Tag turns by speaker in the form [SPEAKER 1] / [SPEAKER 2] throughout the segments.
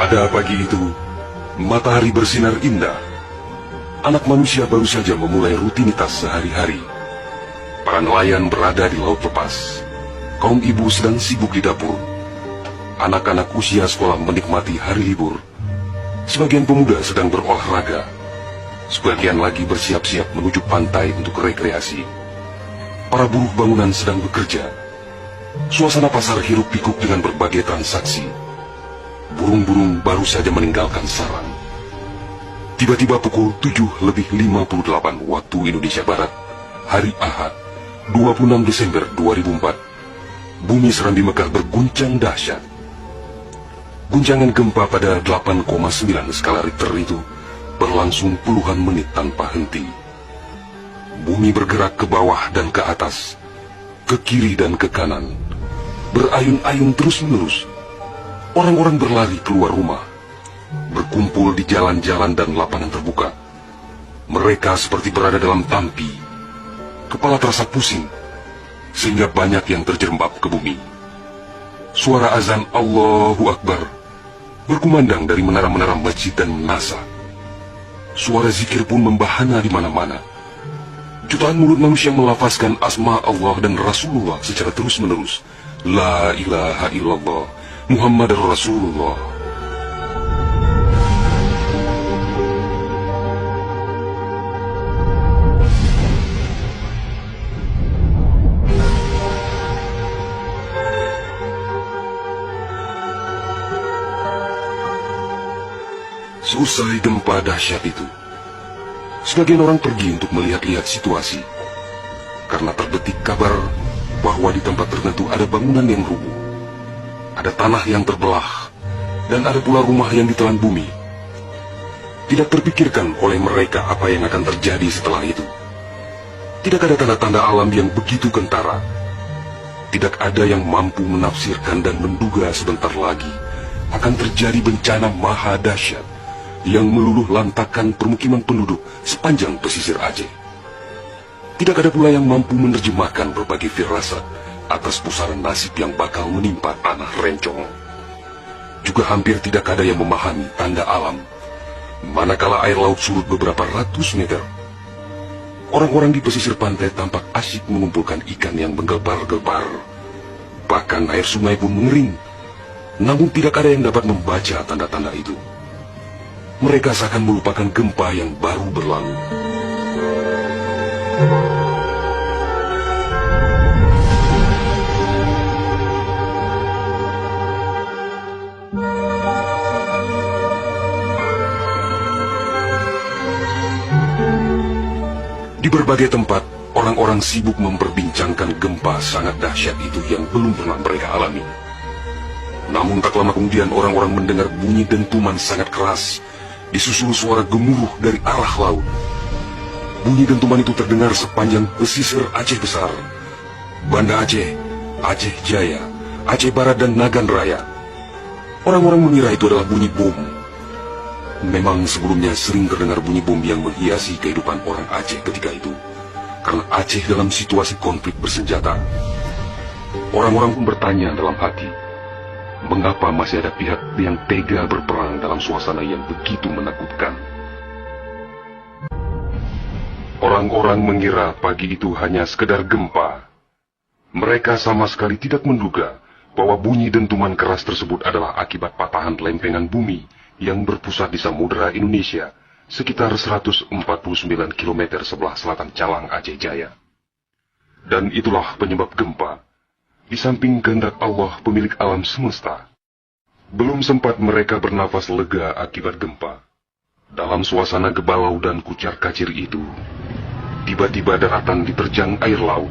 [SPEAKER 1] Pada pagi itu, matahari bersinar indah. Anak manusia baru saja memulai rutinitas sehari-hari. Para nelayan berada di laut lepas. Kaum ibu sedang sibuk di dapur. Anak-anak usia sekolah menikmati hari libur. Sebagian pemuda sedang berolahraga. Sebagian lagi bersiap-siap menuju pantai untuk rekreasi. Para buruh bangunan sedang bekerja. Suasana pasar hiruk-pikuk dengan berbagai transaksi. Burung-burung baru saja meninggalkan sarang. Tiba-tiba pukul 7:58 waktu Indonesia Barat, hari Ahad, 26 Desember 2004, bumi Serambi Mekah berguncang dahsyat. Guncangan gempa pada 8,9 skala Richter itu berlangsung puluhan menit tanpa henti. Bumi bergerak ke bawah dan ke atas, ke kiri dan ke kanan, berayun-ayun terus-menerus. Orang-orang berlari keluar rumah, berkumpul di jalan-jalan dan lapangan terbuka. Mereka seperti berada dalam tampi. Kepala terasa pusing, sehingga banyak yang terjerembab ke bumi. Suara azan Allahu Akbar berkumandang dari menara-menara masjid dan menasa. Suara zikir pun membahana di mana-mana. Jutaan mulut manusia melafazkan asma Allah dan Rasulullah secara terus-menerus. La ilaha illallah, Muhammad Rasulullah. Seusai gempa dahsyat itu, sebagian orang pergi untuk melihat-lihat situasi, karena terbetik kabar bahwa di tempat tertentu ada bangunan yang rubuh, ada tanah yang terbelah, dan ada pula rumah yang ditelan bumi. Tidak terpikirkan oleh mereka apa yang akan terjadi setelah itu. Tidak ada tanda-tanda alam yang begitu kentara. Tidak ada yang mampu menafsirkan dan menduga sebentar lagi akan terjadi bencana maha dahsyat yang meluluh lantakkan permukiman penduduk sepanjang pesisir Aceh. Tidak ada pula yang mampu menerjemahkan berbagai firasat atas pusaran nasib yang bakal menimpa tanah rencong. Juga hampir tidak ada yang memahami tanda alam, manakala air laut surut beberapa ratus meter. Orang-orang di pesisir pantai tampak asyik mengumpulkan ikan yang menggelbar-gelbar. Bahkan air sungai pun mengering. Namun tidak ada yang dapat membaca tanda-tanda itu. Mereka seakan melupakan gempa yang baru berlalu. Di berbagai tempat, orang-orang sibuk memperbincangkan gempa sangat dahsyat itu yang belum pernah mereka alami. Namun tak lama kemudian orang-orang mendengar bunyi dentuman sangat keras, disusul suara gemuruh dari arah laut. Bunyi dentuman itu terdengar sepanjang pesisir Aceh Besar, Banda Aceh, Aceh Jaya, Aceh Barat dan Nagan Raya. Orang-orang mengira itu adalah bunyi bom. Memang sebelumnya sering terdengar bunyi bom yang menghiasi kehidupan orang Aceh ketika itu, karena Aceh dalam situasi konflik bersenjata. Orang-orang pun bertanya dalam hati, mengapa masih ada pihak yang tega berperang dalam suasana yang begitu menakutkan? Orang-orang mengira pagi itu hanya sekedar gempa. Mereka sama sekali tidak menduga bahwa bunyi dentuman keras tersebut adalah akibat patahan lempengan bumi yang berpusat di Samudra Indonesia, sekitar 149 km sebelah selatan Calang Aceh Jaya. Dan itulah penyebab gempa. Di samping kehendak Allah pemilik alam semesta, belum sempat mereka bernafas lega akibat gempa. Dalam suasana gebalau dan kucar-kacir itu, tiba-tiba daratan diterjang air laut.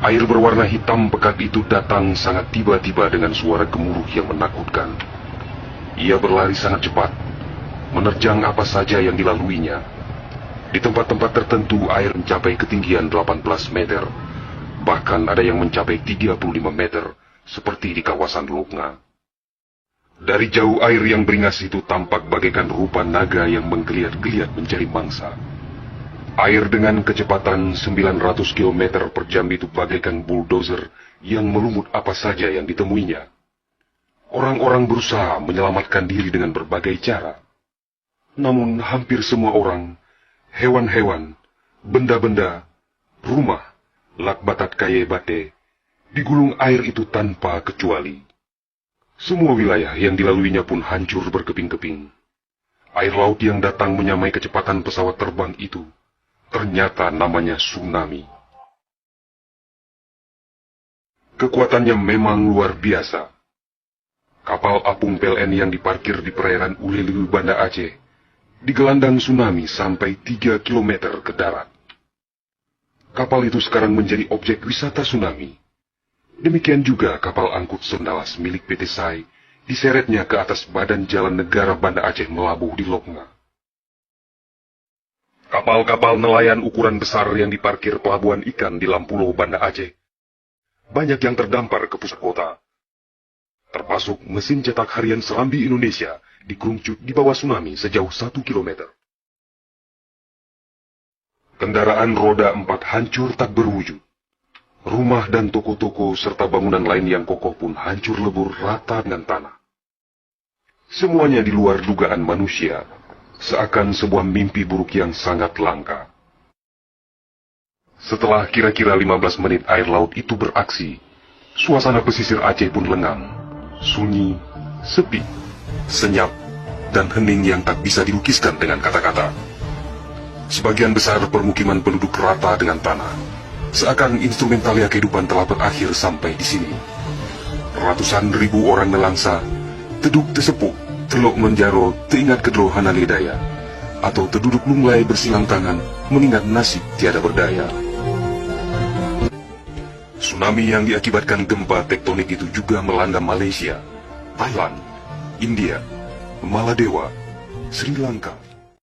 [SPEAKER 1] Air berwarna hitam pekat itu datang sangat tiba-tiba dengan suara gemuruh yang menakutkan. Ia berlari sangat cepat, menerjang apa saja yang dilaluinya. Di tempat-tempat tertentu air mencapai ketinggian 18 meter. Bahkan ada yang mencapai 35 meter, seperti di kawasan Luknga. Dari jauh air yang beringas itu tampak bagaikan rupa naga yang menggeliat-geliat mencari mangsa. Air dengan kecepatan 900 km per jam itu bagaikan bulldozer yang melumut apa saja yang ditemuinya. Orang-orang berusaha menyelamatkan diri dengan berbagai cara. Namun hampir semua orang, hewan-hewan, benda-benda, rumah, lakbatat kaye bate, digulung air itu tanpa kecuali. Semua wilayah yang dilaluinya pun hancur berkeping-keping. Air laut yang datang menyamai kecepatan pesawat terbang itu, ternyata namanya tsunami. Kekuatannya memang luar biasa. Kapal apung PLN yang diparkir di perairan Ulelu, Banda Aceh, digelandang tsunami sampai 3 km ke darat. Kapal itu sekarang menjadi objek wisata tsunami. Demikian juga kapal angkut Sondalas milik PT SAI diseretnya ke atas badan jalan negara Banda Aceh melabuh di Loknga. Kapal-kapal nelayan ukuran besar yang diparkir pelabuhan ikan di Lampulo, Banda Aceh, banyak yang terdampar ke pusat kota. Termasuk mesin cetak harian Serambi Indonesia dikerungcut di bawah tsunami sejauh 1 km. Kendaraan roda 4 hancur tak berwujud. Rumah dan toko-toko serta bangunan lain yang kokoh pun hancur lebur rata dengan tanah. Semuanya di luar dugaan manusia, seakan sebuah mimpi buruk yang sangat langka. Setelah kira-kira 15 menit air laut itu beraksi, suasana pesisir Aceh pun lengang. Sunyi, sepi, senyap, dan hening yang tak bisa dilukiskan dengan kata-kata. Sebagian besar permukiman penduduk rata dengan tanah, seakan instrumentalia kehidupan telah berakhir sampai di sini. Ratusan ribu orang nelangsa, teduk tesepuh, telok menjaro, teingat kedrohana lidaya, atau terduduk lunglai bersilang tangan, mengingat nasib tiada berdaya. Tsunami yang diakibatkan gempa tektonik itu juga melanda Malaysia, Thailand, India, Maladewa, Sri Lanka,